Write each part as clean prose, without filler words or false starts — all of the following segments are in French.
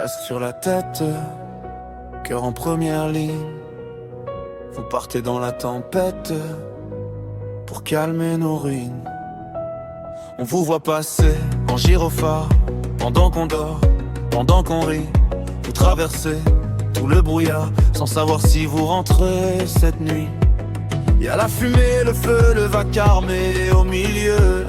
Casque sur la tête, cœur en première ligne. Vous partez dans la tempête pour calmer nos ruines. On vous voit passer en gyrophare pendant qu'on dort, pendant qu'on rit. Vous traversez tout le brouillard sans savoir si vous rentrez cette nuit. Y'a la fumée, le feu, le vacarme et au milieu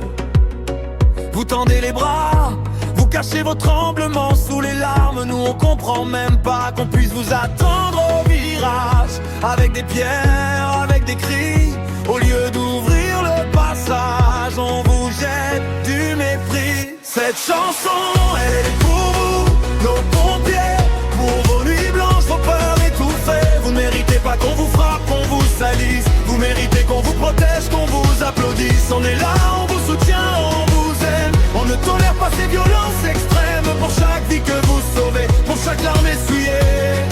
vous tendez les bras, vous cachez vos tremblements sous les larmes. Nous on comprend même pas qu'on puisse vous attendre au virage. Avec des pierres, avec des cris, au lieu d'ouvrir le passage, on vous jette du mépris. Cette chanson, elle est pour vous, nos pompiers, pour vos nuits blanches, vos peurs étouffées. Vous ne méritez pas qu'on vous frappe, qu'on vous salisse. Vous méritez qu'on vous protège, qu'on vous applaudisse. On est là, on vous soutient, on vous aime. On ne tolère pas ces violences extrêmes. Pour chaque vie que vous sauvez, pour chaque larme essuyée,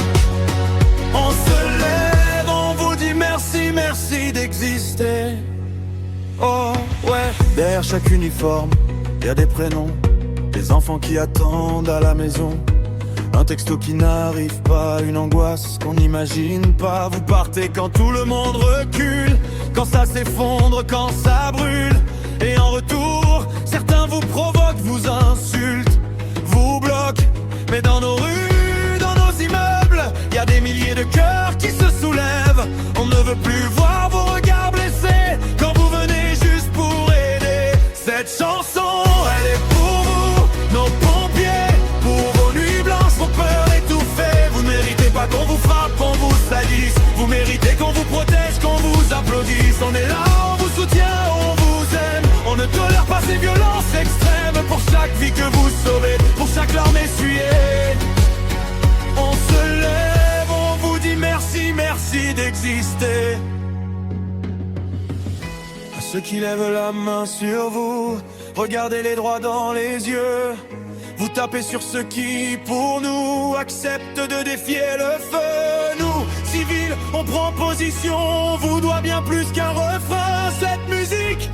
on se lève, on vous dit merci, merci d'exister. Oh ouais. Derrière chaque uniforme, y a des prénoms, des enfants qui attendent à la maison. Un texto qui n'arrive pas, une angoisse qu'on n'imagine pas. Vous partez quand tout le monde recule, quand ça s'effondre, quand ça brûle. Et en retour, certains vous provoquent, vous insultent, vous bloquent. Mais dans nos rues, dans nos immeubles, y a des milliers de cœurs qui se soulèvent. On ne veut plus voir vos regards blessés quand vous venez juste pour aider. Cette chanson, elle est pour vous, nos pompiers, pour vos nuits blanches, vos peurs étouffées. Vous ne méritez pas qu'on vous frappe, qu'on vous salisse. Vous méritez qu'on vous protège, qu'on vous applaudisse. On est là, on vous soutient, on vous aime. On ne tolère pas ces violences extrêmes. Pour chaque vie que vous sauvez, pour chaque larme essuyée, on se lève, on vous dit merci, merci d'exister. À ceux qui lèvent la main sur vous, regardez-les droit dans les yeux. Vous tapez sur ceux qui, pour nous, acceptent de défier le feu. Nous, civils, on prend position, on vous doit bien plus qu'un refrain. Cette musique,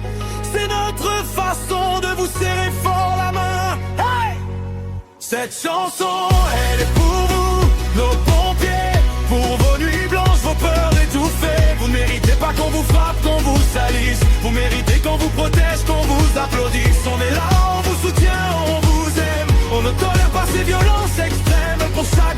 c'est notre façon de vous serrer fort la main. Hey! Cette chanson, elle est pour vous, nos pompiers, pour vos nuits blanches, vos peurs étouffées. Vous ne méritez pas qu'on vous frappe, qu'on vous salisse. Vous méritez qu'on vous protège, qu'on vous applaudisse. On est là, on vous soutient, on vous aime. On ne tolère pas ces violences extrêmes. Pour chaque